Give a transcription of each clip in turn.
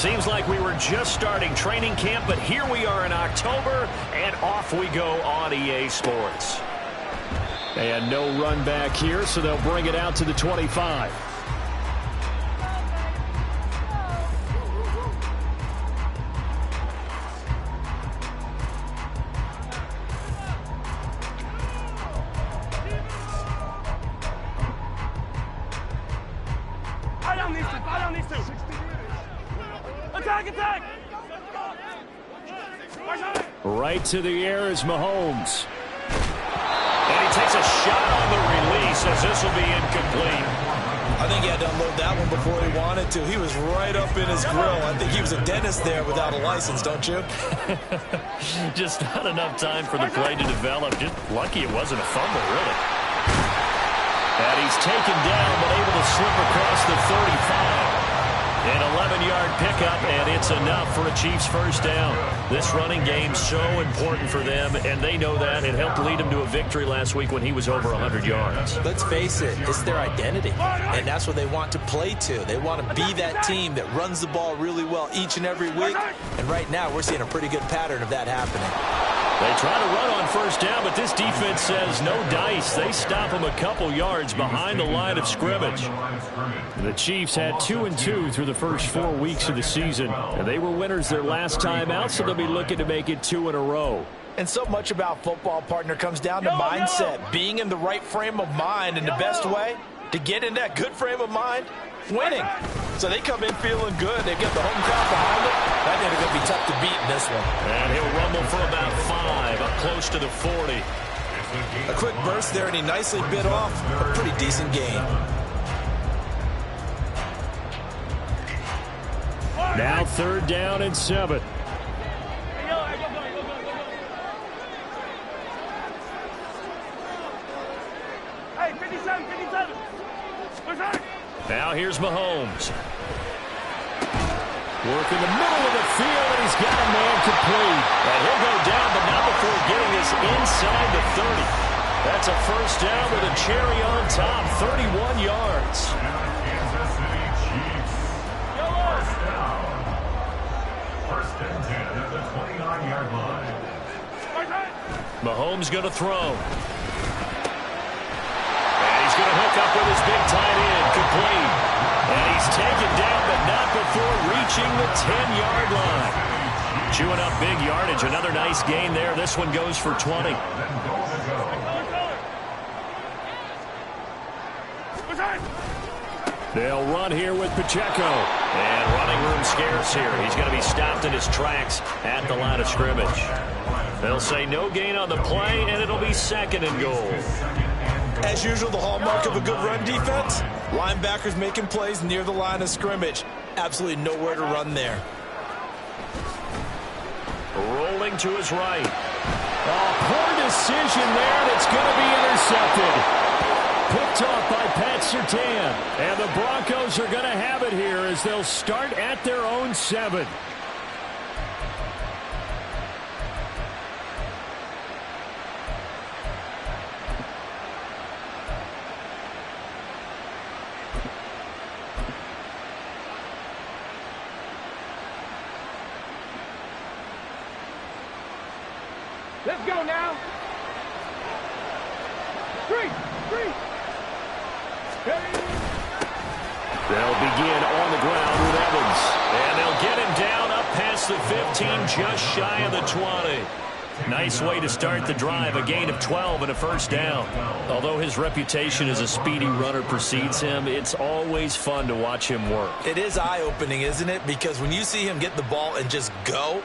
Seems like we were just starting training camp, but here we are in October, and off we go on EA Sports. And no run back here, so they'll bring it out to the 25. Right to the air is Mahomes. And he takes a shot on the release as this will be incomplete. I think he had to unload that one before he wanted to. He was right up in his grill. I think he was a dentist there without a license, don't you? Just not enough time for the play to develop. Just lucky it wasn't a fumble, really. And he's taken down, but able to slip across the 35. An 11-yard pickup, and it's enough for a Chiefs first down. This running game's so important for them, and they know that. It helped lead them to a victory last week when he was over 100 yards. Let's face it, it's their identity, and that's what they want to play to. They want to be that team that runs the ball really well each and every week, and right now we're seeing a pretty good pattern of that happening. They try to run on first down, but this defense says no dice. They stop them a couple yards behind the line of scrimmage. The Chiefs had 2-2 through the first 4 weeks of the season, and they were winners their last time out, so they'll be looking to make it 2 in a row. And so much about football, partner, comes down to mindset, being in the right frame of mind, and the best way to get in that good frame of mind, winning. So they come in feeling good. They've got the home crowd behind them. I think they're going to be tough to beat in this one. And he'll rumble for about 5, up close to the 40. A quick burst there, and he nicely bit off a pretty decent gain. Now 3rd down and 7. Hey, 57, 57. Now here's Mahomes. Work in the middle of the field, and he's got a man complete. And he'll go down, but not before getting this inside the 30. That's a first down with a cherry on top, 31 yards. First and 10 at the 29-yard line. Mahomes going to throw. And he's going to hook up with his big tight end, complete. And he's taken down, but not before reaching the 10-yard line. Chewing up big yardage. Another nice gain there. This one goes for 20. They'll run here with Pacheco. And running room scarce here. He's going to be stopped in his tracks at the line of scrimmage. They'll say no gain on the play, and it'll be 2nd and goal. As usual, the hallmark of a good run defense, linebackers making plays near the line of scrimmage. Absolutely nowhere to run there. Rolling to his right. Oh, poor decision there, and it's going to be intercepted. Picked off by Pat Surtain. And the Broncos are going to have it here as they'll start at their own 7. Let's go now. 3. They'll begin on the ground with Evans. And they'll get him down up past the 15, just shy of the 20. Nice way to start the drive, a gain of 12 and a first down. Although his reputation as a speedy runner precedes him, it's always fun to watch him work. It is eye-opening, isn't it? Because when you see him get the ball and just go,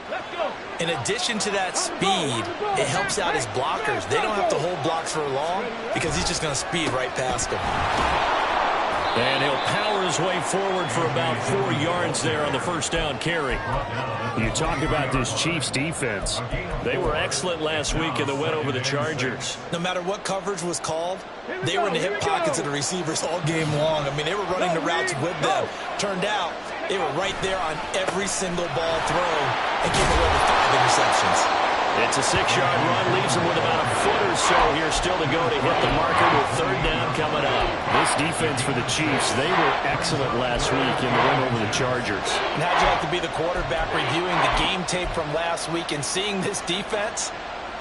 in addition to that speed, it helps out his blockers. They don't have to hold blocks for long because he's just going to speed right past them. And he'll power his way forward for about 4 yards there on the first down carry. You talk about this Chiefs defense. They were excellent last week in the win over the Chargers. No matter what coverage was called, they were in the hip pockets of the receivers all game long. I mean, they were running the routes with them. Turned out, they were right there on every single ball thrown and came away with 5 interceptions. It's a 6-yard run, leaves him with about a foot or so here still to go to hit the marker with third down coming up. This defense for the Chiefs, they were excellent last week in the win over the Chargers. And how'd you like to be the quarterback reviewing the game tape from last week and seeing this defense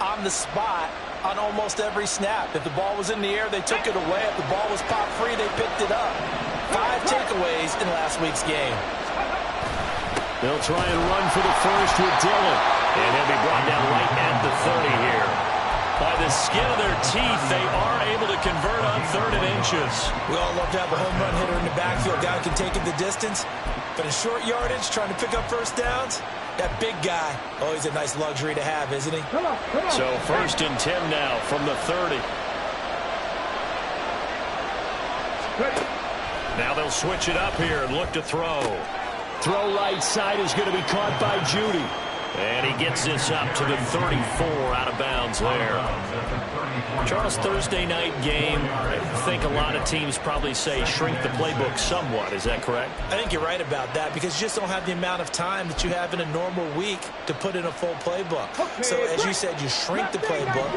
on the spot on almost every snap? If the ball was in the air, they took it away. If the ball was pop free, they picked it up. 5 takeaways in last week's game. They'll try and run for the first with Dillon. And he'll be brought down right at the 30 here. By the skin of their teeth, they are able to convert on 3rd and inches. We all love to have a home run hitter in the backfield. Guy who can take it the distance. But in short yardage, trying to pick up first downs, that big guy, always a nice luxury to have, isn't he? Come on. So 1st and 10 now from the 30. Ready. Now they'll switch it up here and look to throw. Throw right side is going to be caught by Judy. And he gets this up to the 34 out of bounds there. Charles, Thursday night game, I think a lot of teams probably say shrink the playbook somewhat. Is that correct? I think you're right about that because you just don't have the amount of time that you have in a normal week to put in a full playbook. So as you said, you shrink the playbook,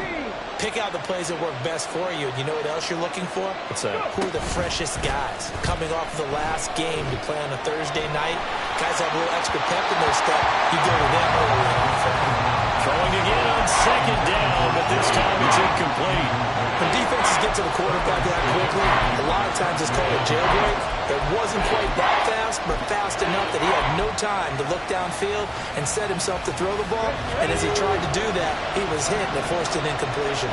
pick out the plays that work best for you. And you know what else you're looking for? What's that? Who are the freshest guys coming off the last game to play on a Thursday night? Guys have a little extra pep in their step. You go to them early on. Throwing again on 2nd down, but this time it's incomplete. When defenses get to the quarterback that quickly, a lot of times it's called a jailbreak. It wasn't quite that fast, but fast enough that he had no time to look downfield and set himself to throw the ball. And as he tried to do that, he was hit and it forced an incompletion.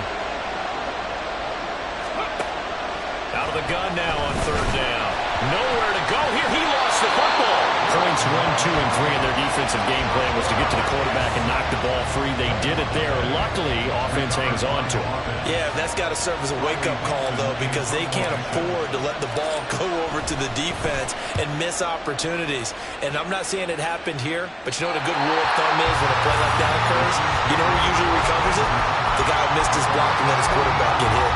Out of the gun now on 3rd down. Nowhere to go here. He lost the football. Points 1, 2, and 3 in their defensive game plan was to get to the quarterback and knock the ball free. They did it there. Luckily, offense hangs on to him. Yeah, that's got to serve as a wake-up call, though, because they can't afford to let the ball go over to the defense and miss opportunities. And I'm not saying it happened here, but you know what a good rule of thumb is when a play like that occurs? You know who usually recovers it? The guy who missed his block and let his quarterback get hit.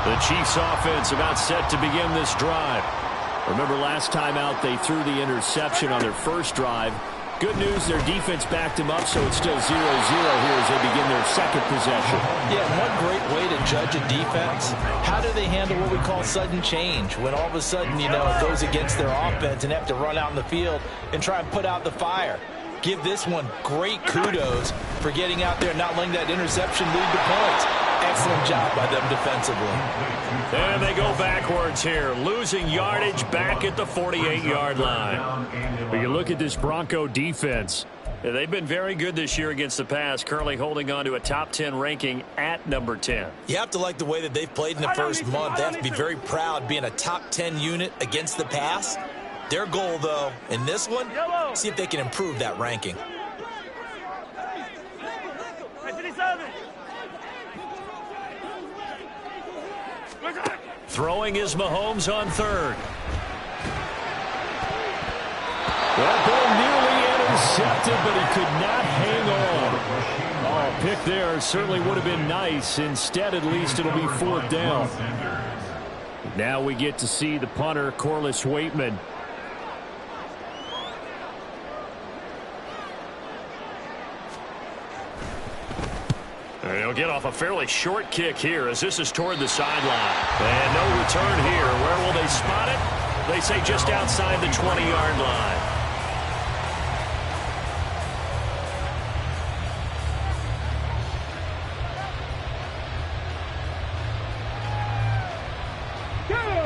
The Chiefs offense about set to begin this drive. Remember last time out they threw the interception on their first drive. Good news, their defense backed him up, so it's still 0-0 here as they begin their second possession. Yeah, one great way to judge a defense, how do they handle what we call sudden change? When all of a sudden, you know, it goes against their offense and they have to run out in the field and try and put out the fire. Give this one great kudos for getting out there and not letting that interception lead to points. Excellent job by them defensively. And they go backwards here, losing yardage back at the 48-yard line. But you look at this Bronco defense. They've been very good this year against the pass, currently holding on to a top 10 ranking at number 10. You have to like the way that they've played in the first month. They have to be very proud being a top 10 unit against the pass. Their goal, though, in this one, see if they can improve that ranking. Throwing is Mahomes on 3rd. That ball nearly intercepted, but he could not hang on. Oh, pick there certainly would have been nice. Instead, at least it'll be 4th down. Now we get to see the punter, Corliss Waitman. He'll get off a fairly short kick here as this is toward the sideline. And no return here. Where will they spot it? They say just outside the 20-yard line.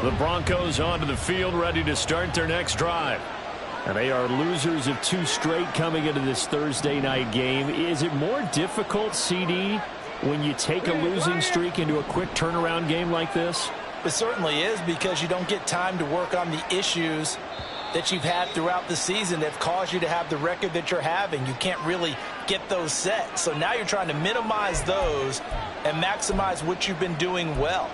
The Broncos onto the field, ready to start their next drive. And they are losers of 2 straight coming into this Thursday night game. Is it more difficult, CD, when you take a losing streak into a quick turnaround game like this? It certainly is, because you don't get time to work on the issues that you've had throughout the season that have caused you to have the record that you're having. You can't really get those set. So now you're trying to minimize those and maximize what you've been doing well.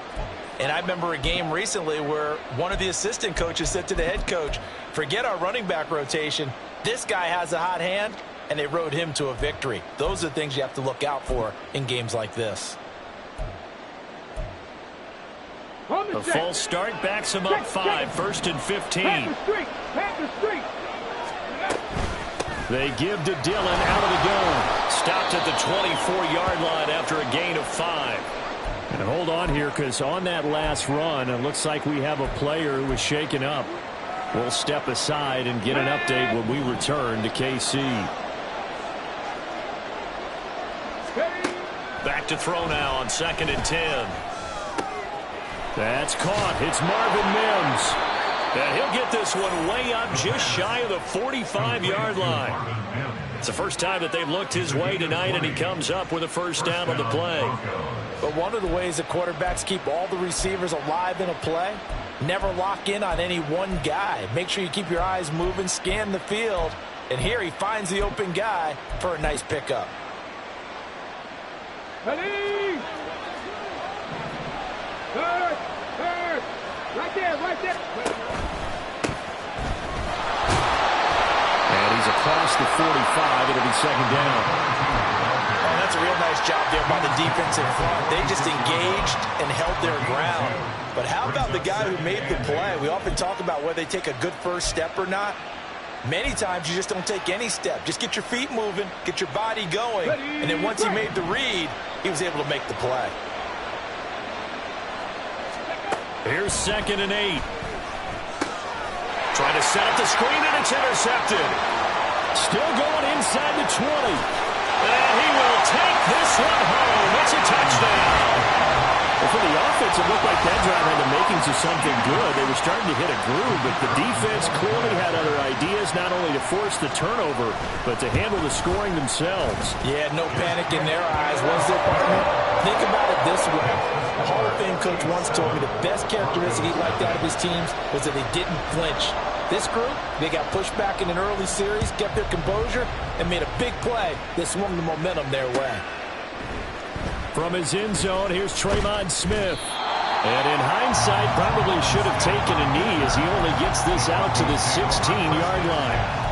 And I remember a game recently where one of the assistant coaches said to the head coach, forget our running back rotation. This guy has a hot hand, and they rode him to a victory. Those are things you have to look out for in games like this. A false start backs him up 5, 1st and 15. They give to Dillon out of the gun. Stopped at the 24-yard line after a gain of 5. And hold on here, because on that last run, it looks like we have a player who was shaken up. We'll step aside and get an update when we return to KC. Back to throw now on 2nd and 10. That's caught. It's Marvin Mims. And he'll get this one way up just shy of the 45-yard line. It's the first time that they've looked his way tonight, and he comes up with a first down on the play. But one of the ways that quarterbacks keep all the receivers alive in a play, never lock in on any one guy. Make sure you keep your eyes moving, scan the field. And here he finds the open guy for a nice pickup. Ready? Third. Right there. And he's across the 45. It'll be 2nd down. Oh, that's a real nice job there by the defense in front. They just engaged and held their ground. But how about the guy who made the play? We often talk about whether they take a good first step or not. Many times you just don't take any step. Just get your feet moving, get your body going, and then once he made the read, he was able to make the play. Here's 2nd and 8. Trying to set up the screen, and it's intercepted. Still going inside the 20. And he will take this one home. It's a touchdown. Well, for the offense, it looked like that drive had the makings of something good. They were starting to hit a groove, but the defense clearly had other ideas, not only to force the turnover, but to handle the scoring themselves. Yeah, no panic in their eyes, was there, partner? Think about it this way. A Hall of Fame coach once told me the best characteristic he liked out of his teams was that they didn't flinch. This group, they got pushed back in an early series, kept their composure, and made a big play that swung the momentum their way. From his end zone, here's Tremon Smith. And in hindsight, probably should have taken a knee as he only gets this out to the 16-yard line.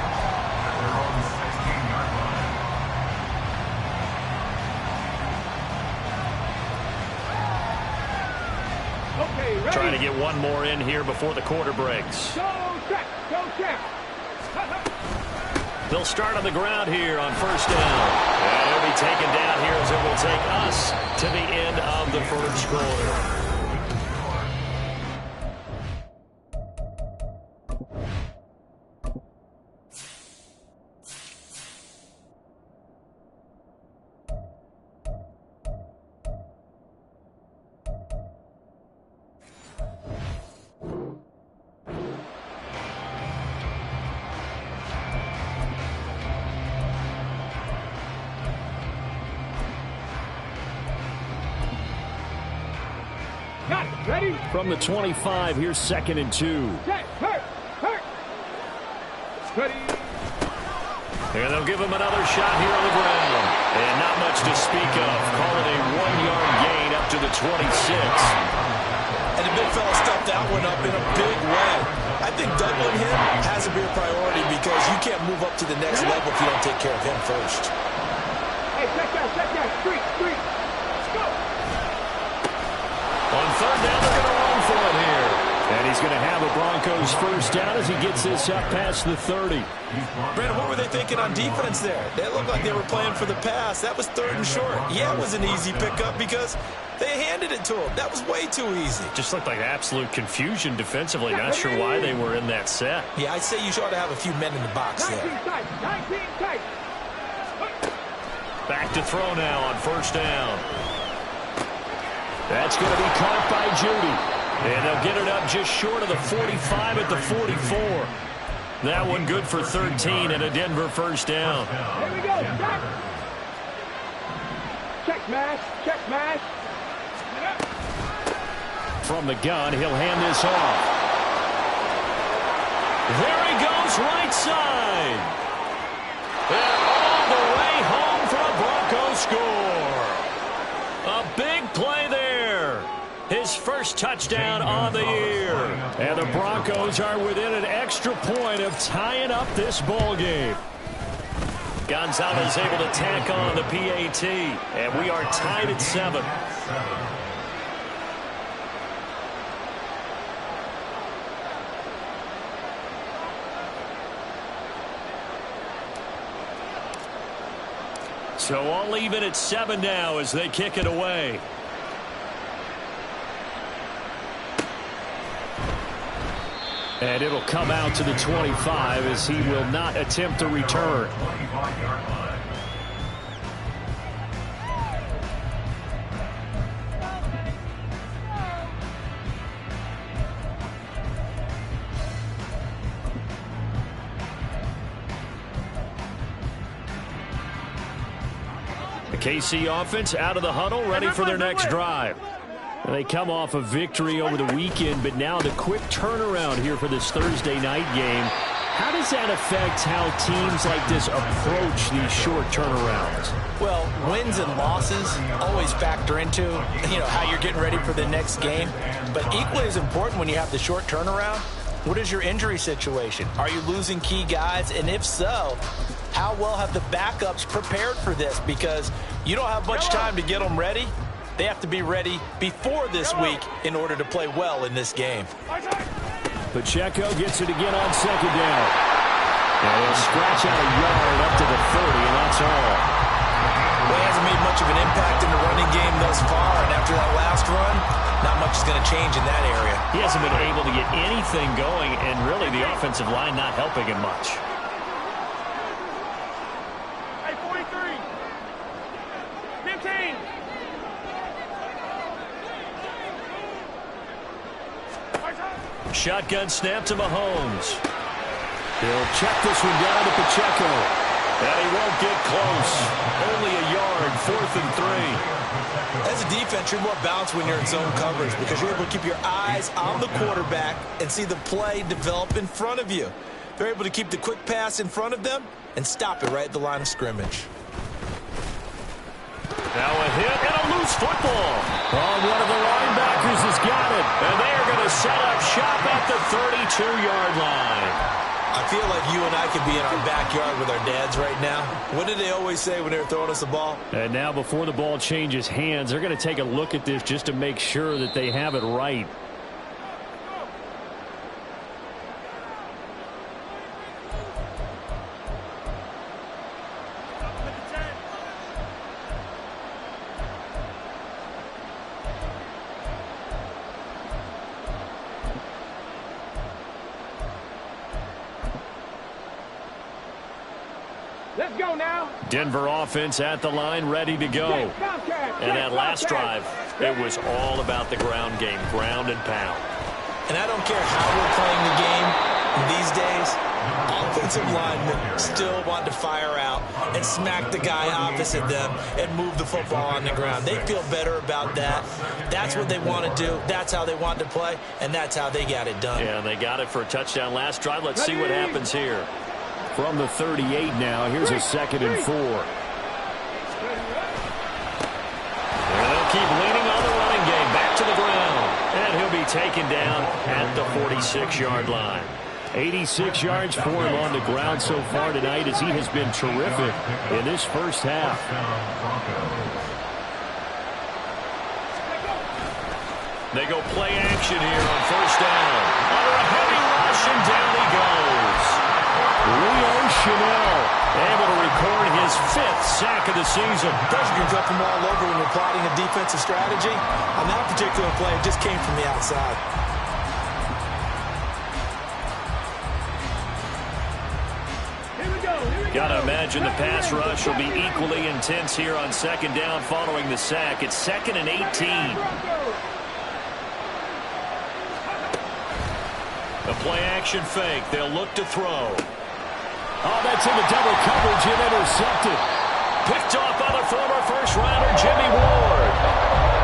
Trying to get one more in here before the quarter breaks. Go check. They'll start on the ground here on 1st down. And he'll be taken down here as it will take us to the end of the first quarter. Ready? From the 25, here's 2nd and 2. Ready. And they'll give him another shot here on the ground. And not much to speak of. Call it a 1-yard gain up to the 26. And the big fella stuffed that one up in a big way. I think doubling him has to be a priority because you can't move up to the next level if you don't take care of him first. Hey, check that. Street. Go. On 3rd down, they're going to run for it here. And he's going to have a Broncos first down as he gets this up past the 30. Brandon, what were they thinking on defense there? They looked like they were playing for the pass. That was 3rd and short. Yeah, it was an easy pickup because they handed it to him. That was way too easy. Just looked like absolute confusion defensively. Not sure why they were in that set. Yeah, I'd say you ought to have a few men in the box there. 19 tight. Back to throw now on 1st down. That's going to be caught by Judy. And they'll get it up just short of the 45 at the 44. That one good for 13 and a Denver first down. Here we go. Stop. Check mash. From the gun, he'll hand this off. There he goes, right side. And all the way home for a Broncos score. A big play there. His first touchdown on the year. And the Broncos are within an extra point of tying up this ball game. Gonzalez able to tack on the PAT. And we are tied at 7. So all even at 7 now as they kick it away. And it'll come out to the 25 as he will not attempt to return. The KC offense out of the huddle, ready for their next drive. They come off a victory over the weekend, but now the quick turnaround here for this Thursday night game. How does that affect how teams like this approach these short turnarounds? Well, wins and losses always factor into, how you're getting ready for the next game. But equally as important when you have the short turnaround, what is your injury situation? Are you losing key guys? And if so, how well have the backups prepared for this? Because you don't have much time to get them ready. They have to be ready before this week in order to play well in this game. Pacheco gets it again on second down. And he'll scratch out a yard up to the 30, and that's all. Well, he hasn't made much of an impact in the running game thus far, and after that last run, not much is going to change in that area. He hasn't been able to get anything going, and really the offensive line not helping him much. Hey, 43. 15. Shotgun snap to Mahomes. He'll check this one down to Pacheco. And he won't get close. Only a yard, 4th and 3. As a defense, you're more balanced when you're in zone coverage because you're able to keep your eyes on the quarterback and see the play develop in front of you. They're able to keep the quick pass in front of them and stop it right at the line of scrimmage. Now a hit and a loose football. Oh, one of the linebackers has got it. And they are going to set up shop at the 32-yard line. I feel like you and I could be in our backyard with our dads right now. What did they always say when they were throwing us the ball? And now before the ball changes hands, they're going to take a look at this just to make sure that they have it right. Let's go now. Denver offense at the line, ready to go. And that last drive, it was all about the ground game, ground and pound. And I don't care how we're playing the game these days, offensive linemen still want to fire out and smack the guy opposite them and move the football on the ground. They feel better about that. That's what they want to do. That's how they want to play, and that's how they got it done. Yeah, they got it for a touchdown last drive. Let's see what happens here. From the 38 now, here's a 2nd and 4. And they'll keep leaning on the running game. Back to the ground. And he'll be taken down at the 46-yard line. 86 yards for him on the ground so far tonight as he has been terrific in this first half. They go play action here on first down. Under a heavy rush, and down he goes. Leo Chanel able to record his 5th sack of the season. Pressure can come from all over when you're plotting a defensive strategy. On that particular play, it just came from the outside. Got to imagine the pass rush will be equally intense here on second down following the sack. It's 2nd and 18. A play action fake. They'll look to throw. Oh, that's in the double coverage and intercepted. Picked off by the former first-rounder Jimmy Ward.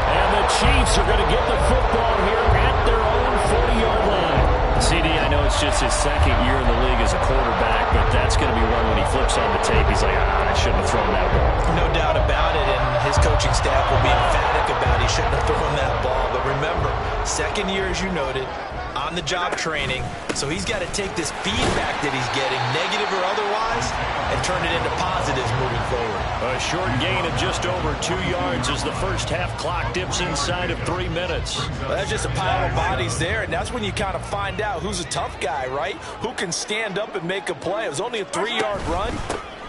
And the Chiefs are going to get the football here at their own 40-yard line. CD, I know it's just his 2nd year in the league as a quarterback, but that's going to be one when he flips on the tape. He's like, I shouldn't have thrown that ball. No doubt about it, and his coaching staff will be emphatic about he shouldn't have thrown that ball. But remember, 2nd year, as you noted, on-the-job training, so he's got to take this feedback that he's getting, negative or otherwise, and turn it into positives moving forward. A short gain of just over 2 yards as the first half clock dips inside of 3 minutes. Well, that's just a pile of bodies there, and that's when you kind of find out who's a tough guy, right? Who can stand up and make a play. It was only a 3-yard run,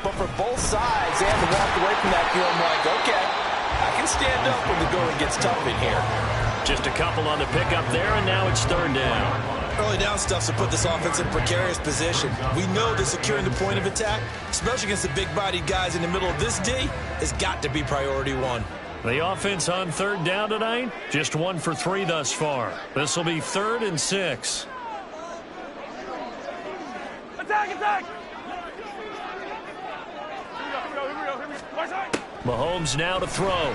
But for both sides, they have to walk away from that feeling like, okay, I can stand up when the going gets tough in here. Just a couple on the pickup there, and now it's third down. Early down stuff to put this offense in precarious position. We know that securing the point of attack, especially against the big-bodied guys in the middle of this D, has got to be priority one. The offense on third down tonight, just 1 for 3 thus far. This will be 3rd and 6. Attack, attack! Here we go. Mahomes now to throw.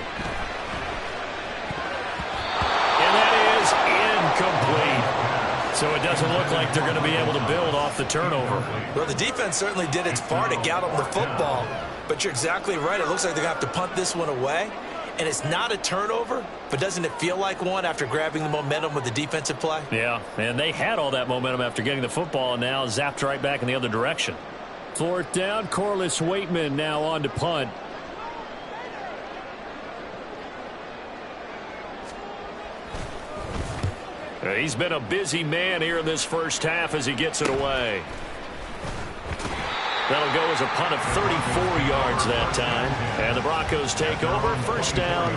And that is incomplete. So it doesn't look like they're going to be able to build off the turnover. Well, the defense certainly did its part to gallop the football, but you're exactly right. It looks like they're going to have to punt this one away, and it's not a turnover, but doesn't it feel like one after grabbing the momentum with the defensive play? Yeah, and they had all that momentum after getting the football, and now zapped right back in the other direction. 4th down, Corliss Waitman now on to punt. He's been a busy man here in this first half as he gets it away. That'll go as a punt of 34 yards that time. And the Broncos take over, 1st down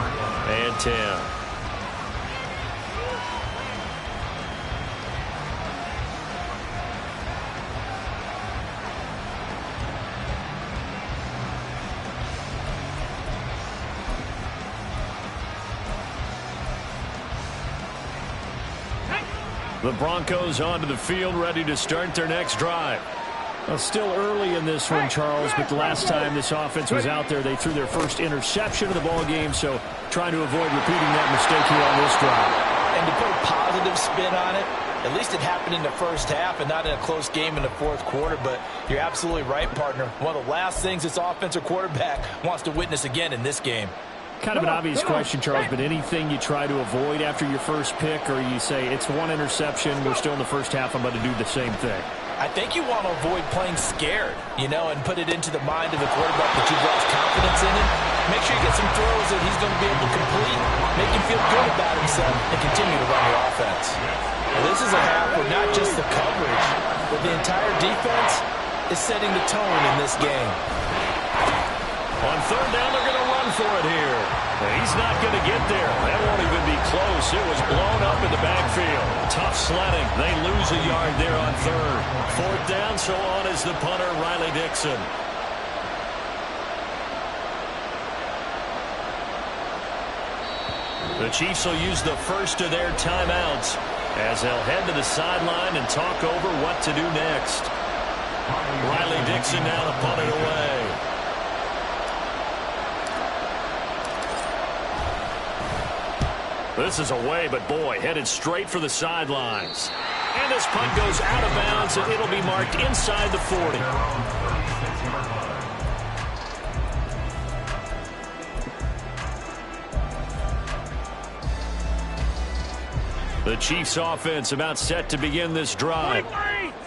and 10. The Broncos onto the field, ready to start their next drive. Well, still early in this one, Charles, but the last time this offense was out there, they threw their first interception of the ball game, so trying to avoid repeating that mistake here on this drive. And to put a positive spin on it, at least it happened in the first half and not in a close game in the 4th quarter, but you're absolutely right, partner. One of the last things this offensive quarterback wants to witness again in this game. Kind of an obvious question, Charles, but anything you try to avoid after your first pick, or you say it's one interception, we're still in the first half, I'm going to do the same thing? I think you want to avoid playing scared, and put it into the mind of the quarterback that you've lost confidence in him. Make sure you get some throws that he's going to be able to complete, make him feel good about himself, and continue to run the offense. Well, this is a half where not just the coverage, but the entire defense is setting the tone in this game. On third down, they're going to run for it here. He's not going to get there. That won't even be close. It was blown up in the backfield. Tough sledding. They lose a yard there on 3rd. 4th down, so on is the punter, Riley Dixon. The Chiefs will use the first of their timeouts as they'll head to the sideline and talk over what to do next. Riley Dixon now to punt it away. This is away, but boy, headed straight for the sidelines. And this punt goes out of bounds, and it'll be marked inside the 40. The Chiefs offense about set to begin this drive.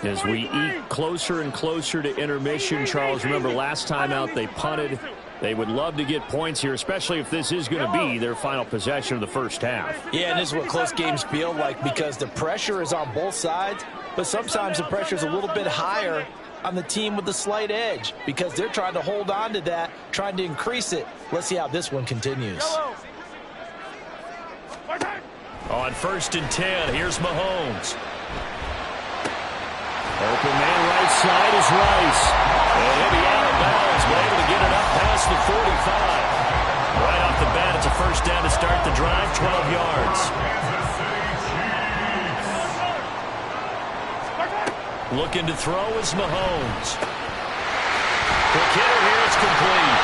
As we eke closer and closer to intermission, Charles, remember last time out they punted. They would love to get points here, especially if this is going to be their final possession of the first half. Yeah, and this is what close games feel like because the pressure is on both sides, but sometimes the pressure is a little bit higher on the team with the slight edge because they're trying to hold on to that, trying to increase it. Let's see how this one continues. On 1st and 10, here's Mahomes. Open man right side is Rice. And he'll be out of bounds, but able to get it up past the 45. Right off the bat, it's a 1st down to start the drive, 12 yards. Looking to throw is Mahomes. Quick hitter here, it's complete.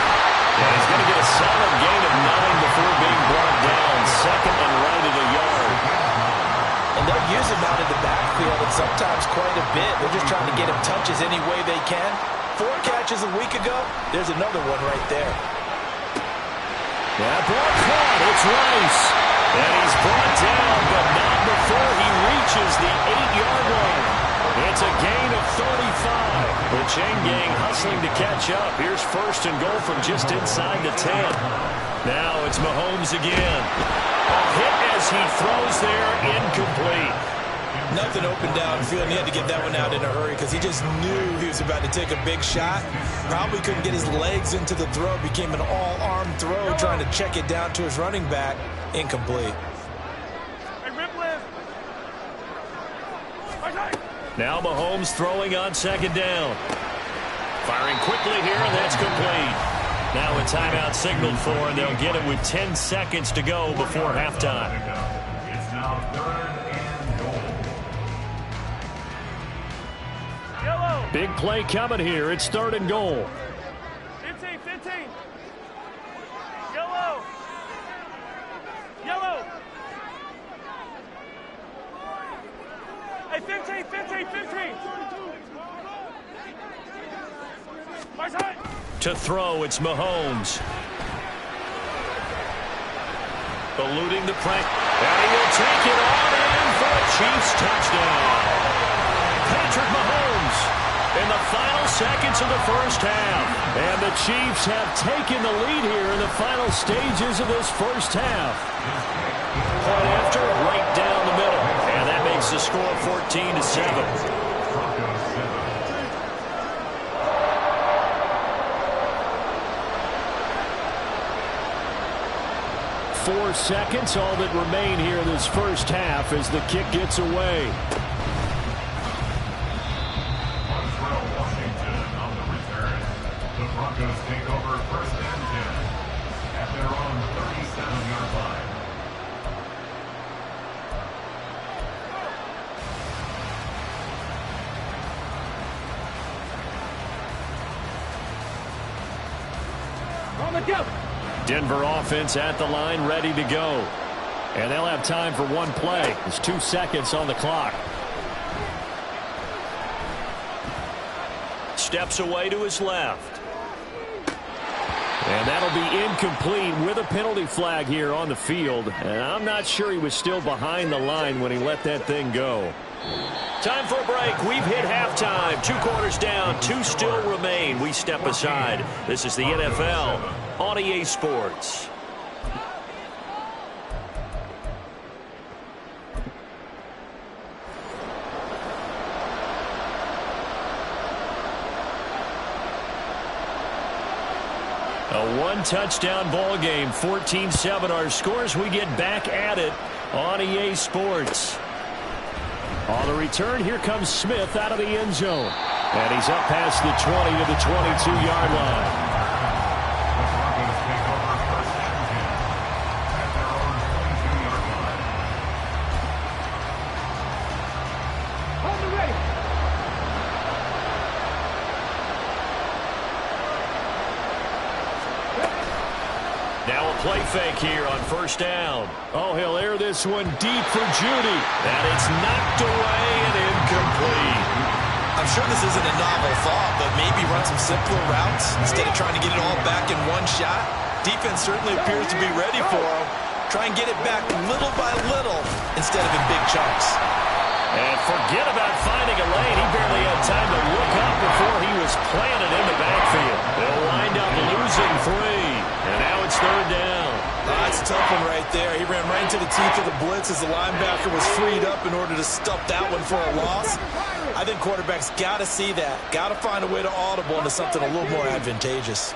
And he's going to get a solid gain of 9 before being brought down. 2nd and right at a yard. And they'll use him out in the backfield and sometimes quite a bit. They're just trying to get him touches any way they can. 4 catches a week ago. There's another one right there. Yeah, block caught. It's Rice. And he's brought down, but not before he reaches the 8-yard line. It's a gain of 35. The chain gang hustling to catch up. Here's 1st and goal from just inside the 10. Now it's Mahomes again. A hit as he throws there, incomplete. Nothing open downfield, and he had to get that one out in a hurry because he just knew he was about to take a big shot. Probably couldn't get his legs into the throw. Became an all-arm throw, trying to check it down to his running back. Incomplete. Now Mahomes throwing on second down. Firing quickly here, and that's complete. Now a timeout signaled for, and they'll get it with 10 seconds to go before halftime. It's now 3rd and goal. Yellow. Big play coming here. It's 3rd and goal. 15, 15. Yellow. Yellow. Hey, 15, 15, 15. My side. To throw, it's Mahomes. Eluding the pressure. And he'll take it on in for a Chiefs touchdown. Patrick Mahomes in the final seconds of the first half. And the Chiefs have taken the lead here in the final stages of this first half. Point after, right down the middle. And that makes the score 14-7. 4 seconds, all that remain here in this first half as the kick gets away. Montreal, Washington on the return. The Broncos take over 1st and 10 at their own 37-yard line. On the go. Denver offense at the line, ready to go. And they'll have time for one play. There's 2 seconds on the clock. Steps away to his left. And that'll be incomplete with a penalty flag here on the field. And I'm not sure he was still behind the line when he let that thing go. Time for a break. We've hit halftime. 2 quarters down. 2 still remain. We step aside. This is the NFL on EA Sports. A 1-touchdown ball game. 14-7 our scores. We get back at it on EA Sports. On the return, here comes Smith out of the end zone. And he's up past the 20 to the 22-yard line. The Broncos take over 1st and 10 at their own 22-yard line. On the ready. Now a play fake here on 1st down. Oh, he'll air this one deep for Judy. And it's knocked away and incomplete. I'm sure this isn't a novel thought, but maybe run some simpler routes instead of trying to get it all back in one shot. Defense certainly appears to be ready for him. Try and get it back little by little instead of in big chunks. And forget about finding a lane. He barely had time to look up before he was planted in the backfield. They'll wind up losing 3. And now it's 3rd down. That's a tough one right there. He ran right into the teeth of the blitz as the linebacker was freed up in order to stuff that one for a loss. I think quarterbacks got to see that. Got to find a way to audible into something a little more advantageous.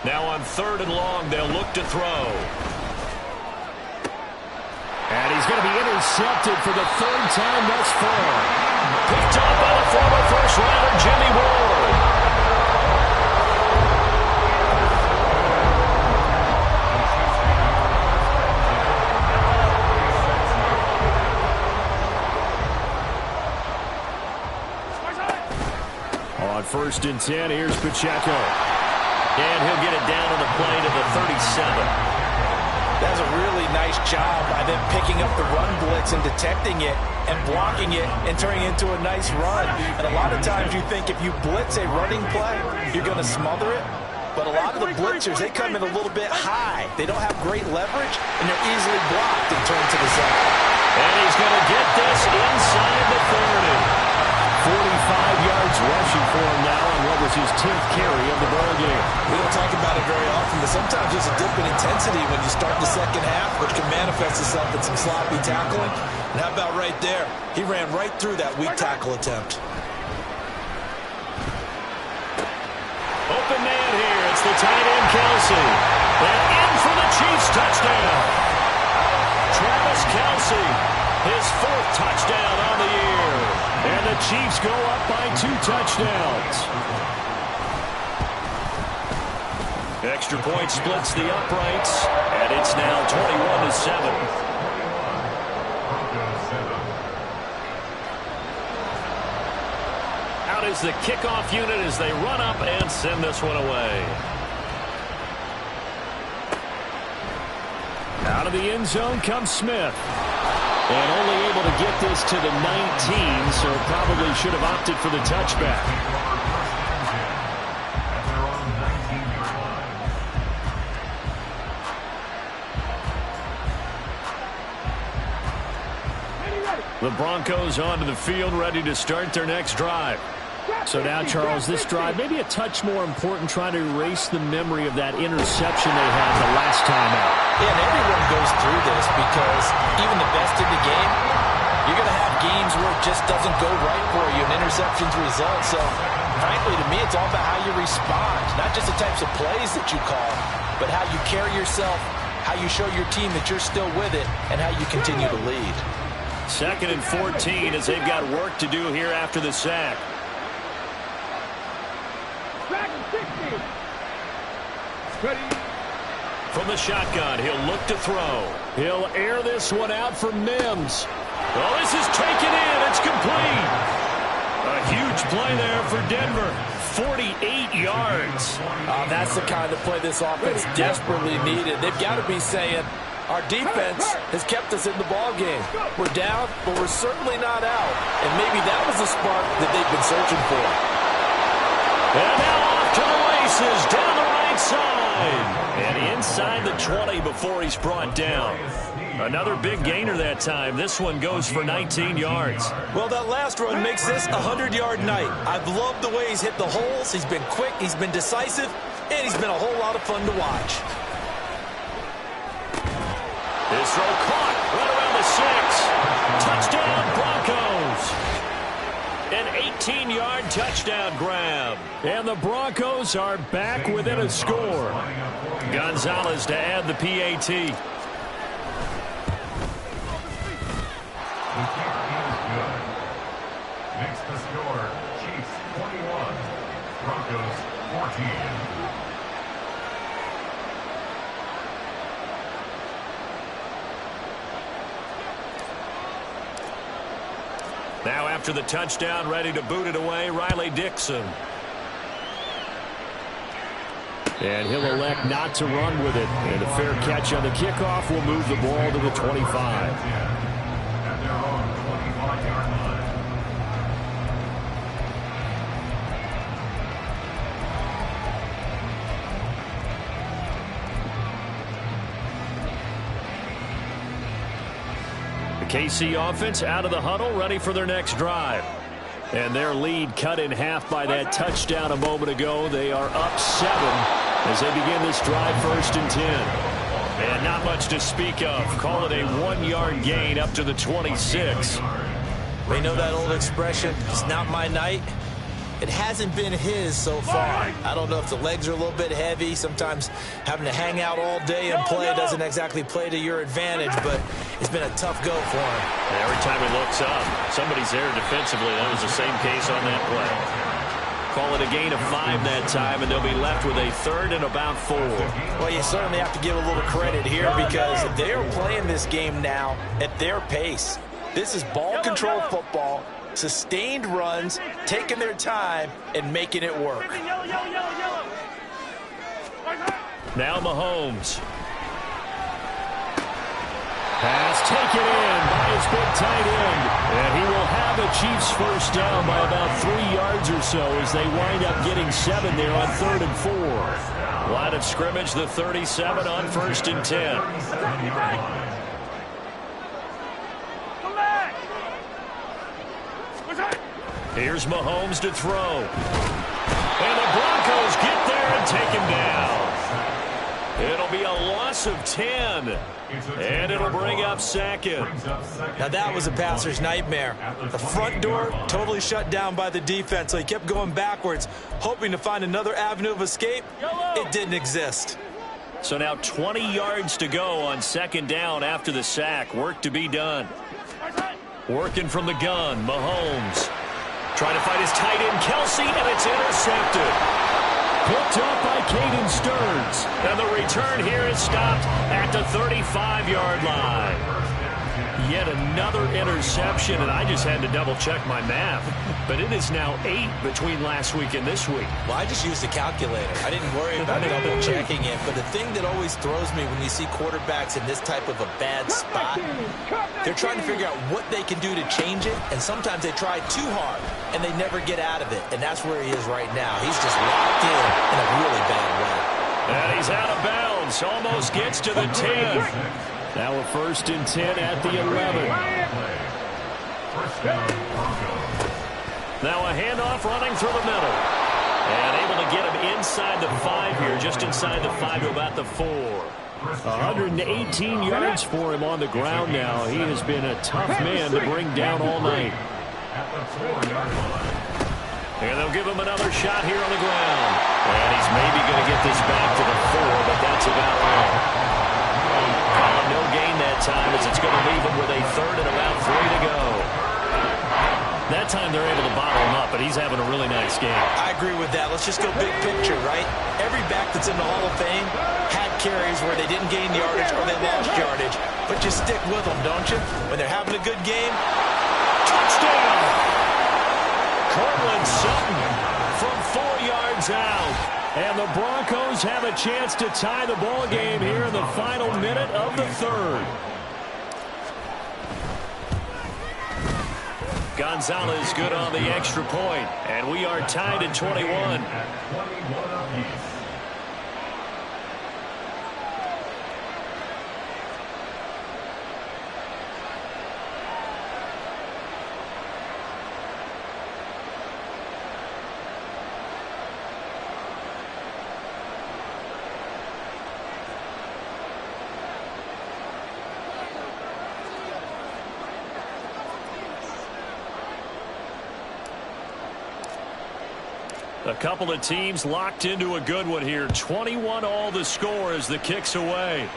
Now on 3rd and long, they'll look to throw. And he's going to be intercepted for the 3rd time thus far. Picked up by the former first-rounder Jimmy Ward. On 1st and 10, here's Pacheco. And he'll get it down on the play to the 37. That's a really nice job by them picking up the run blitz and detecting it and blocking it and turning it into a nice run. And a lot of times you think if you blitz a running play, you're going to smother it. But a lot of the blitzers, they come in a little bit high. They don't have great leverage, and they're easily blocked and turned to the side. And he's going to get this inside the 30. 45 yards rushing for him now on what was his 10th carry of the ball game. We don't talk about it very often. The sometimes there's a dip in intensity when you start the second half, which can manifest itself in some sloppy tackling. And how about right there? He ran right through that weak tackle attempt. Open man here. It's the tight end, Kelsey. And in for the Chiefs touchdown. Travis Kelsey, his 4th touchdown on the year. And the Chiefs go up by 2 touchdowns. Extra point splits the uprights, and it's now 21-7. Out is the kickoff unit as they run up and send this one away. Out of the end zone comes Smith. And only able to get this to the 19, so probably should have opted for the touchback. The Broncos onto the field, ready to start their next drive. So now, Charles, this drive maybe a touch more important, trying to erase the memory of that interception they had the last time out. Yeah, and everyone goes through this because even the best in the game, you're going to have games where it just doesn't go right for you, and interceptions result. So, frankly, to me, it's all about how you respond, not just the types of plays that you call, but how you carry yourself, how you show your team that you're still with it, and how you continue to lead. 2nd and 14 as they've got work to do here after the sack. From the shotgun, he'll look to throw. He'll air this one out for Mims. Oh, this is taken in. It's complete. A huge play there for Denver. 48 yards. That's the kind of play this offense desperately needed. They've got to be saying, our defense has kept us in the ballgame. We're down, but we're certainly not out. And maybe that was the spark that they've been searching for. And now off to the races, down the right side. And inside the 20 before he's brought down. Another big gainer that time. This one goes for 19 yards. Well, that last run makes this a 100-yard night. I've loved the way he's hit the holes. He's been quick, he's been decisive, and he's been a whole lot of fun to watch. His throw caught right around the 6. Touchdown, Broncos. An 18-yard touchdown grab. And the Broncos are back within a score. Gonzalez to add the PAT. The kick is good. Makes the score Chiefs 21, Broncos 14. Now after the touchdown, ready to boot it away, Riley Dixon. And he'll elect not to run with it. And a fair catch on the kickoff will move the ball to the 25. At their own 25-yard line. The KC offense out of the huddle, ready for their next drive. And their lead cut in half by that touchdown a moment ago. They are up 7 as they begin this drive, 1st and 10. And not much to speak of. Call it a 1-yard gain up to the 26. We know that old expression, it's not my night. It hasn't been his so far. I don't know if the legs are a little bit heavy. Sometimes having to hang out all day and play doesn't exactly play to your advantage, but it's been a tough go for him. And every time he looks up, somebody's there defensively. That was the same case on that play. Call it a gain of 5 that time, and they'll be left with a 3rd and about 4. Well, you certainly have to give a little credit here because they are playing this game now at their pace. This is ball control football. Sustained runs, taking their time, and making it work. Now Mahomes. Pass taken in by his big tight end. And he will have a Chiefs first down by about 3 yards or so as they wind up getting 7 there on 3rd and 4. Line of scrimmage, the 37 on 1st and 10. Here's Mahomes to throw. And the Broncos get there and take him down. be a loss of 10. And it'll bring up second. Now that was a passer's nightmare. The front door totally shut down by the defense, so he kept going backwards, hoping to find another avenue of escape. It didn't exist. So now 20 yards to go on second down after the sack. Work to be done. Working from the gun, Mahomes. Trying to fight his tight end, Kelsey, and it's intercepted. Picked up by Caden Stearns. And the return here is stopped at the 35-yard line. Yet another interception, and I just had to double-check my math. But it is now 8 between last week and this week. Well, I just used a calculator. I didn't worry about double-checking it. But the thing that always throws me when you see quarterbacks in this type of a bad spot, they're trying to figure out what they can do to change it, and sometimes they try too hard, and they never get out of it. And that's where he is right now. He's just locked in a really bad way. And he's out of bounds. Almost gets to the 10. Now a 1st and 10 at the 11. Now a handoff running through the middle. And able to get him inside the 5 here, just inside the 5 to about the 4. 118 yards for him on the ground now. He has been a tough man to bring down all night. And they'll give him another shot here on the ground. And he's maybe going to get this back to the 4, but that's about all. No gain that time as it's going to leave him with a 3rd and about 3 to go. That time they're able to bottle him up, but he's having a really nice game. I agree with that. Let's just go big picture, right? Every back that's in the Hall of Fame had carries where they didn't gain yardage or they lost yardage, but you stick with them, don't you? When they're having a good game, touchdown! Cortland Sutton from 4 yards out. And the Broncos have a chance to tie the ball game here in the final minute of the 3rd. Gonzalez good on the extra point, and we are tied at 21. A couple of teams locked into a good one here. 21 all the score as the kick's away.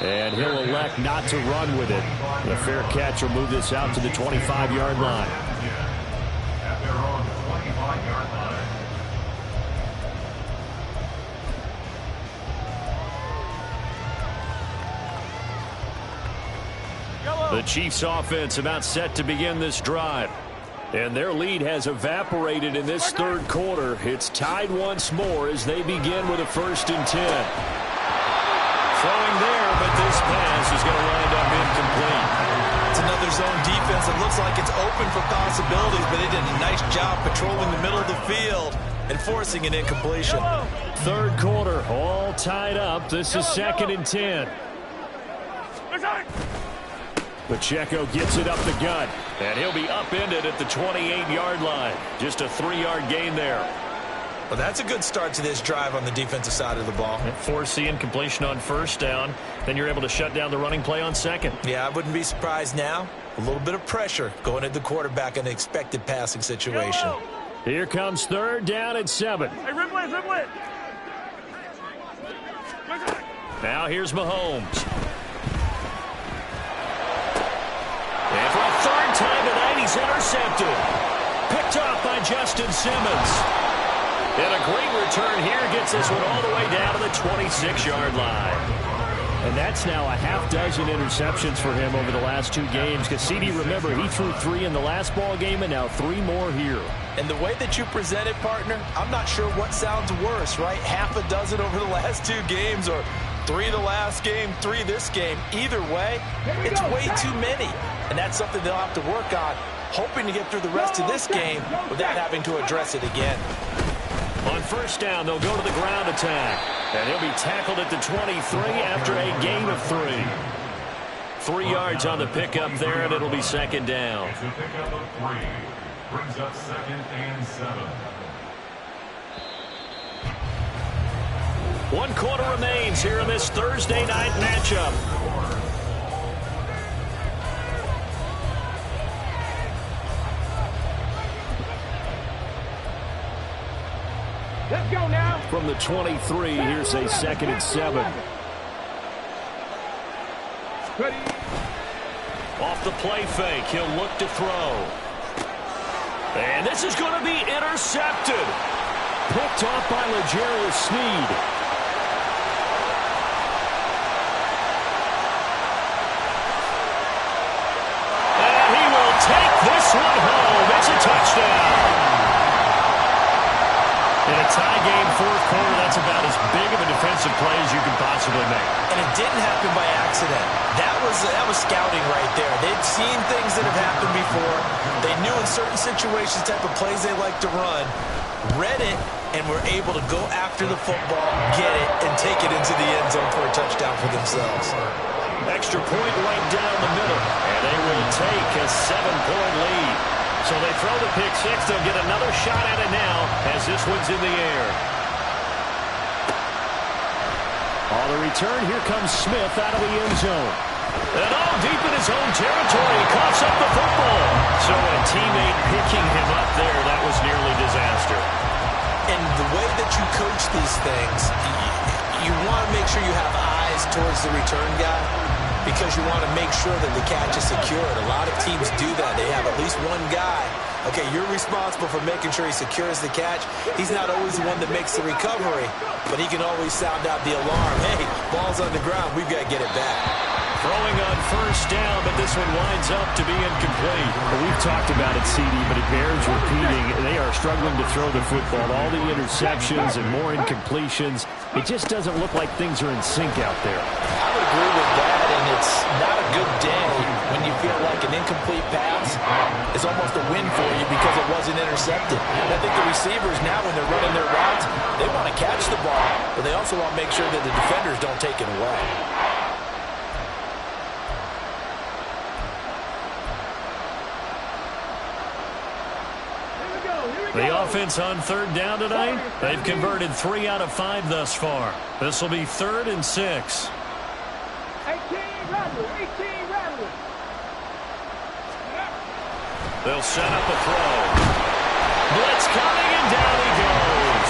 And he'll elect not to run with it. The fair catch will move this out to the 25-yard line. At their own 25-yard line. The Chiefs offense about set to begin this drive. And their lead has evaporated in this 3rd quarter. It's tied once more as they begin with a 1st and 10. Throwing there, but this pass is going to wind up incomplete. It's another zone defense that looks like it's open for possibilities, but they did a nice job patrolling the middle of the field and forcing an incompletion. 3rd quarter, all tied up. This is 2nd and 10. Pacheco gets it up the gut, and he'll be upended at the 28-yard line. Just a 3-yard gain there. Well, that's a good start to this drive on the defensive side of the ball. Force the incompletion on 1st down. Then you're able to shut down the running play on 2nd. Yeah, I wouldn't be surprised now. A little bit of pressure going at the quarterback in an expected passing situation. Here comes 3rd down and 7. Hey, ribble it. Now here's Mahomes. And for a 3rd time tonight, he's intercepted. Picked off by Justin Simmons. And a great return here gets this one all the way down to the 26-yard line. And that's now a half dozen interceptions for him over the last 2 games. Cassidy, remember, he threw 3 in the last ball game and now 3 more here. And the way that you present it, partner, I'm not sure what sounds worse, right? Half a dozen over the last 2 games or 3 the last game, 3 this game. Either way, it's way too many. And that's something they'll have to work on, hoping to get through the rest of this game without having to address it again. On 1st down, they'll go to the ground attack. And he'll be tackled at the 23 after a gain of 3. 3 yards on the pickup there, and it'll be 2nd down. It's a pickup of 3. Brings up 2nd and 7. 1 quarter remains here in this Thursday night matchup. Let's go now. From the 23, here's a 2nd and 7. Ready. Off the play fake, he'll look to throw. And this is going to be intercepted. Picked off by L'Jarius Sneed. And he will take this one home. It's a touchdown. In a tie game, 4th quarter, that's about as big of a defensive play as you can possibly make. And it didn't happen by accident. That was scouting right there. They'd seen things that have happened before. They knew in certain situations type of plays they like to run, read it, and were able to go after the football, get it, and take it into the end zone for a touchdown for themselves. Extra point right down the middle, and they will take a 7-point lead. So they throw the pick six. They'll get another shot at it now as this one's in the air. On the return, here comes Smith out of the end zone. And all deep in his own territory, he coughs up the football. So a teammate picking him up there, that was nearly disaster. And the way that you coach these things, you want to make sure you have eyes towards the return guy, because you want to make sure that the catch is secured. A lot of teams do that. They have at least one guy. Okay, you're responsible for making sure he secures the catch. He's not always the one that makes the recovery, but he can always sound out the alarm. Hey, ball's on the ground. We've got to get it back. Throwing on 1st down, but this one winds up to be incomplete. Well, we've talked about it, CD, but it bears repeating. They are struggling to throw the football. All the interceptions and more incompletions. It just doesn't look like things are in sync out there. I would agree with that, and it's not a good day when you feel like an incomplete pass is almost a win for you because it wasn't intercepted. And I think the receivers now, when they're running their routes, they want to catch the ball, but they also want to make sure that the defenders don't take it away. The offense on 3rd down tonight, they've converted 3 out of 5 thus far. This will be 3rd and 6. 18 rattle. They'll set up a throw. Blitz coming, and down he goes.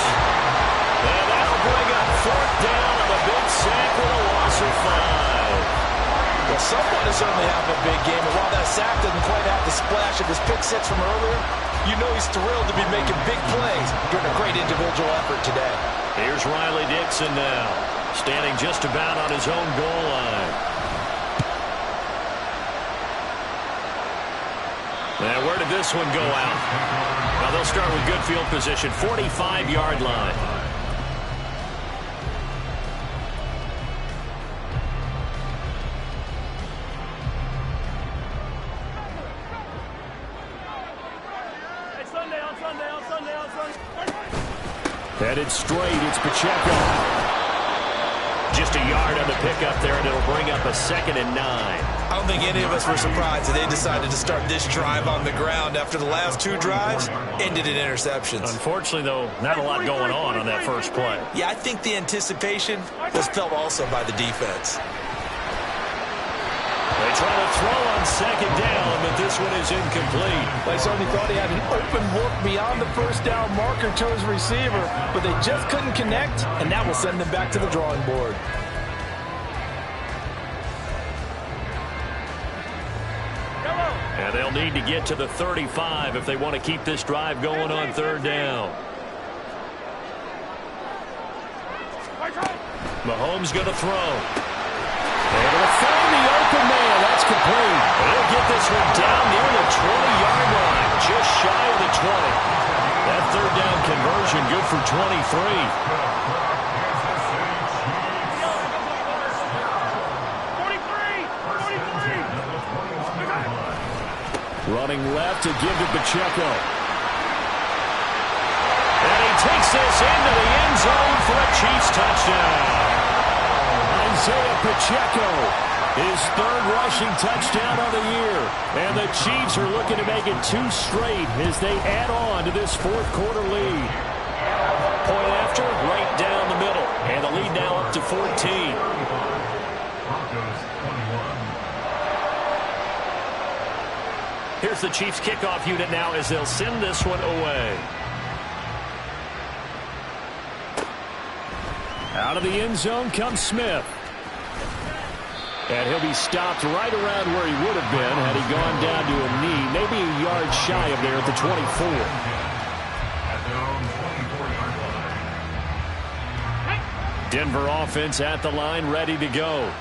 And that'll bring up 4th down on a big sack with a loss of 5. Well, someone is certainly having a big game, and while that sack doesn't quite have the splash of his pick six from earlier, you know he's thrilled to be making big plays during a great individual effort today. Here's Riley Dixon now, standing just about on his own goal line. Now, where did this one go out? Now, they'll start with good field position, 45-yard line. Headed straight, it's Pacheco. Just a yard on the pickup there, and it'll bring up a 2nd and 9. I don't think any of us were surprised that they decided to start this drive on the ground after the last 2 drives ended in interceptions. Unfortunately, though, not a lot going on that first play. Yeah, I think the anticipation was felt also by the defense. They try to throw on 2nd down, but this one is incomplete. They certainly thought he had an open look beyond the 1st down marker to his receiver, but they just couldn't connect, and that will send them back to the drawing board. And they'll need to get to the 35 if they want to keep this drive going on 3rd down. Mahomes going to throw. Able to find the open man. That's complete. They'll get this one down near the 20-yard line, just shy of the 20. That 3rd down conversion good for 23. Running left to give to Pacheco. And he takes this into the end zone for a Chiefs touchdown. Isaiah Pacheco, his 3rd rushing touchdown of the year. And the Chiefs are looking to make it 2 straight as they add on to this 4th quarter lead. Point after, right down the middle. And the lead up to 14. Broncos 21. Here's the Chiefs kickoff unit now as they'll send this one away. Out of the end zone comes Smith. And he'll be stopped right around where he would have been had he gone down to a knee, maybe a yard shy of there at the 24. At their own 24-yard line. Denver offense at the line, ready to go.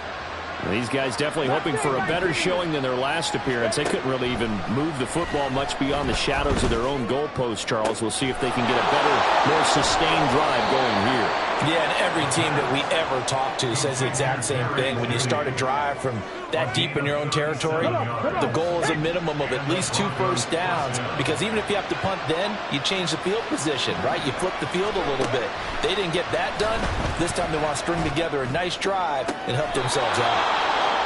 These guys definitely hoping for a better showing than their last appearance. They couldn't really even move the football much beyond the shadows of their own goalpost, Charles. We'll see if they can get a better, more sustained drive going here. Yeah, and every team that we ever talk to says the exact same thing. When you start a drive from that deep in your own territory, the goal is a minimum of at least 2 first downs, because even if you have to punt then, you change the field position, right? You flip the field a little bit. They didn't get that done. This time they want to string together a nice drive and help themselves out.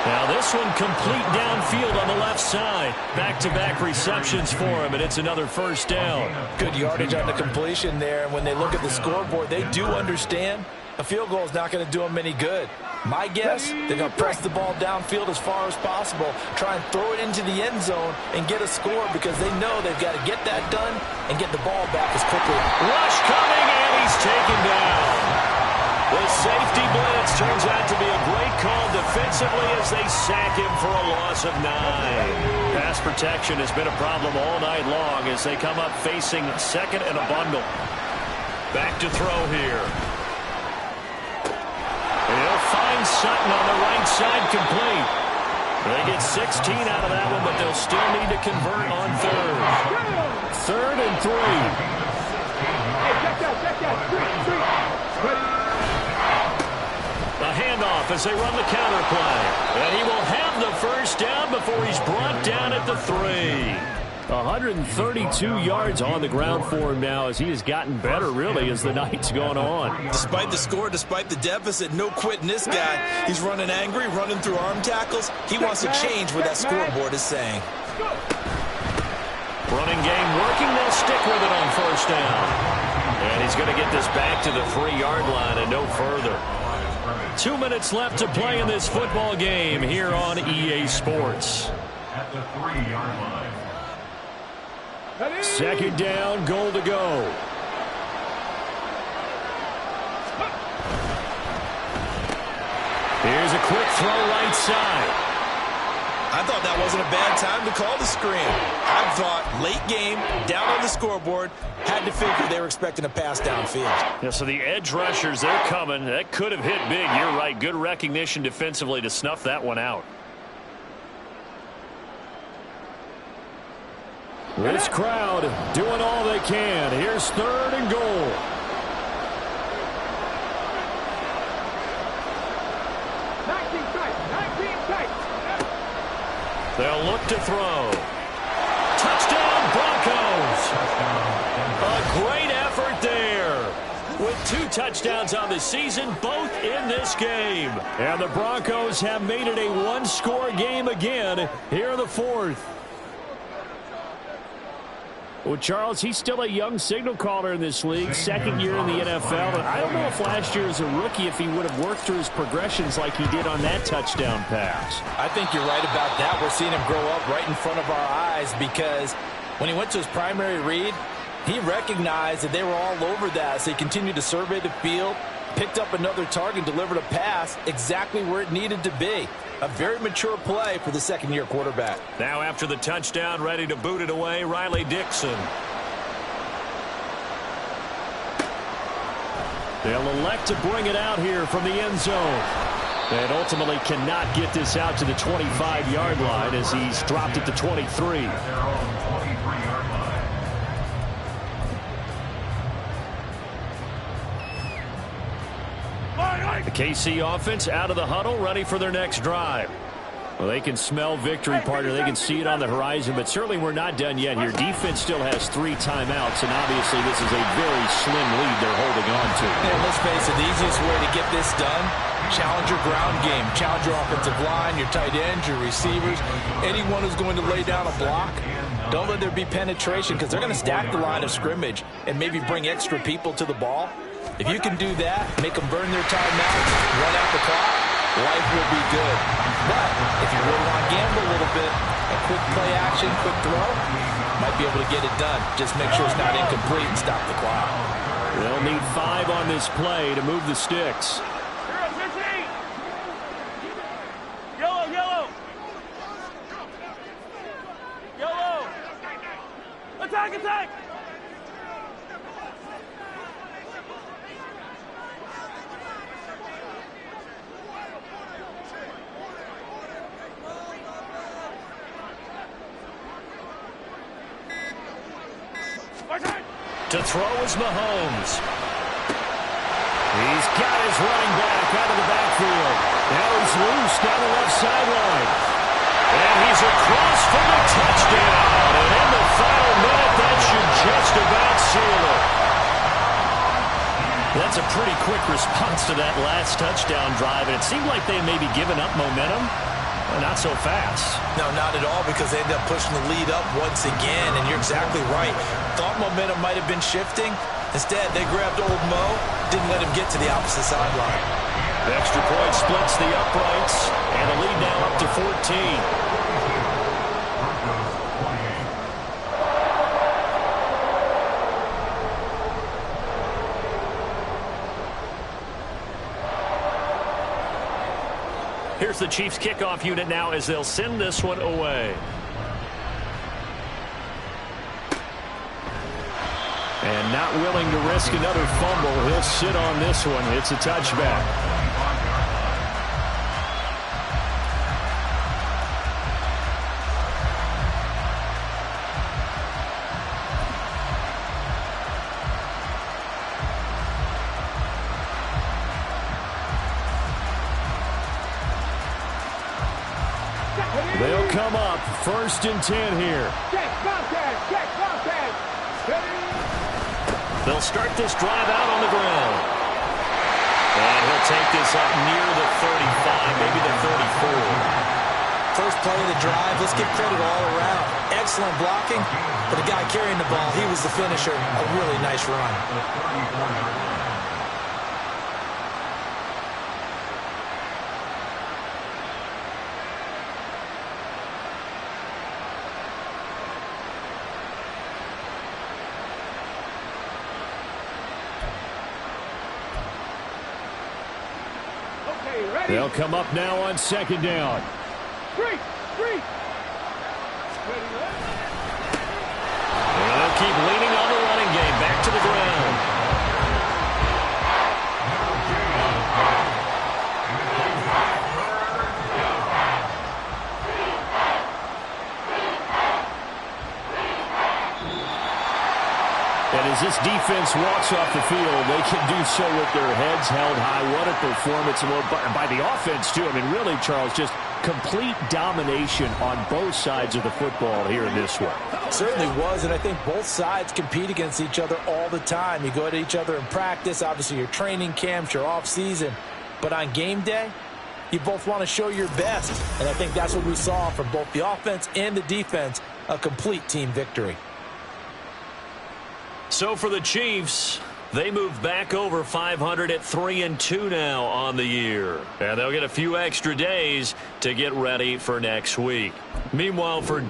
Now this one complete downfield on the left side. Back-to-back receptions for him, and it's another first down. Good yardage on the completion there. And when they look at the scoreboard, they do understand a field goal is not going to do them any good. My guess, they're going to press the ball downfield as far as possible, try and throw it into the end zone and get a score, because they know they've got to get that done and get the ball back as quickly. Rush coming, and he's taken down. The safety blitz turns out to be a great call defensively as they sack him for a loss of 9. Pass protection has been a problem all night long as they come up facing second and a bundle. Back to throw here. He'll find Sutton on the right side, complete. They get 16 out of that one, but they'll still need to convert on third. 3rd and 3. Hey, check that. Ready? A handoff as they run the counter play. And he will have the first down before he's brought down at the 3. 132 yards on the ground for him now as he has gotten better, really, as the night's gone on. Despite the score, despite the deficit, no quitting this guy. He's running angry, running through arm tackles. He wants to change what that scoreboard is saying. Running game working. They'll stick with it on first down. And he's going to get this back to the 3-yard line and no further. 2 minutes left to play in this football game here on EA Sports. At the 3-yard line. 2nd down, goal to go. Here's a quick throw right side. I thought that wasn't a bad time to call the screen. I thought late game, down on the scoreboard, had to figure they were expecting a pass downfield. Yeah, so the edge rushers, they're coming. That could have hit big. You're right. Good recognition defensively to snuff that one out. This crowd doing all they can. Here's 3rd and goal. They'll look to throw. Touchdown, Broncos. A great effort there. With 2 touchdowns on the season, both in this game. And the Broncos have made it a 1-score game again here in the 4th. Well, Charles, he's still a young signal caller in this league, 2nd year in the NFL. And I don't know if last year as a rookie, if he would have worked through his progressions like he did on that touchdown pass. I think you're right about that. We're seeing him grow up right in front of our eyes, because when he went to his primary read, he recognized that they were all over that. So he continued to survey the field, picked up another target, delivered a pass exactly where it needed to be. A very mature play for the 2nd-year quarterback. Now after the touchdown, ready to boot it away, Riley Dixon. They'll elect to bring it out here from the end zone. And ultimately cannot get this out to the 25-yard line as he's dropped at the 23. At their own 23-yard line. The KC offense out of the huddle, ready for their next drive. Well, they can smell victory, partner. They can see it on the horizon, but certainly we're not done yet here. Defense still has 3 timeouts, and obviously this is a very slim lead they're holding on to. And let's face it, the easiest way to get this done, challenge your ground game. Challenge your offensive line, your tight ends, your receivers, anyone who's going to lay down a block. Don't let there be penetration, because they're going to stack the line of scrimmage and maybe bring extra people to the ball. If you can do that, make them burn their timeouts, run out the clock, life will be good. But if you really want to gamble a little bit, a quick play action, quick throw, might be able to get it done. Just make sure it's not incomplete and stop the clock. They'll need 5 on this play to move the sticks. Yellow, yellow. Yellow. Attack, attack. To throw is Mahomes. He's got his running back out of the backfield. Now he's loose down the left sideline. And he's across for the touchdown. And in the final minute, that should just about seal it. That's a pretty quick response to that last touchdown drive. And it seemed like they may be giving up momentum. Not so fast. No, not at all, because they ended up pushing the lead up once again, and you're exactly right. Thought momentum might have been shifting. Instead, they grabbed old Mo, didn't let him get to the opposite sideline. The extra point splits the uprights, and the lead now up to 14. Here's the Chiefs kickoff unit now as they'll send this one away. And not willing to risk another fumble, he'll sit on this one. It's a touchback. They'll come up 1st and 10 here. Check contact, check contact. They'll start this drive out on the ground. And he'll take this up near the 35, maybe the 34. First play of the drive, let's give credit all around. Excellent blocking, but the guy carrying the ball, he was the finisher. A really nice run. They'll come up now on 2nd down. Street. And they'll keep leaning on the running game. Back to the ground. And as this defense walks off the field, they can do so with their heads held high. What a performance. Well, by the offense, too. I mean, really, Charles, just complete domination on both sides of the football here in this one. Certainly was, and I think both sides compete against each other all the time. You go at each other in practice, obviously your training camps, your off-season. But on game day, you both want to show your best. And I think that's what we saw from both the offense and the defense, a complete team victory. So for the Chiefs, they move back over 500 at 3-2 now on the year. And they'll get a few extra days to get ready for next week. Meanwhile, for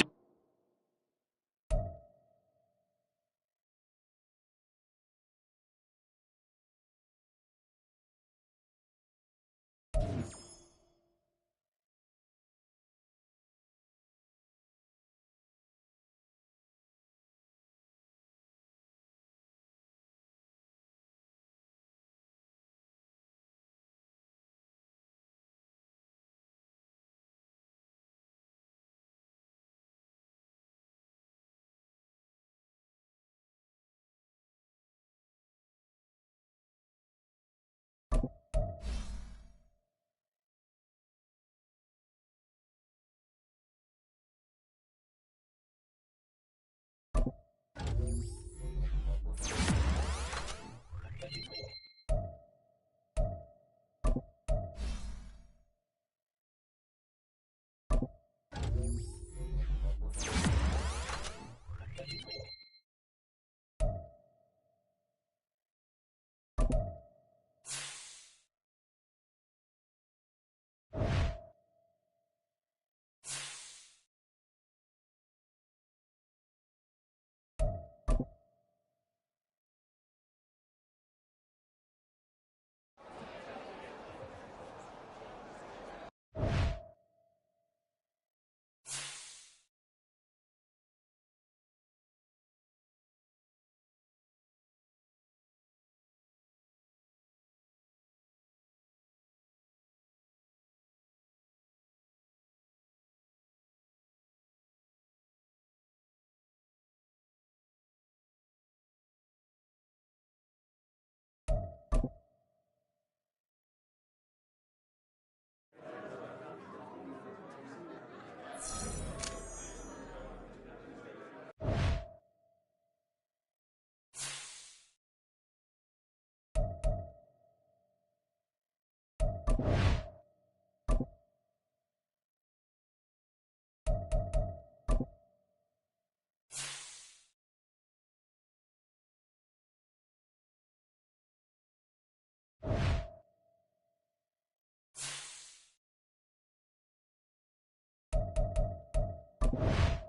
now.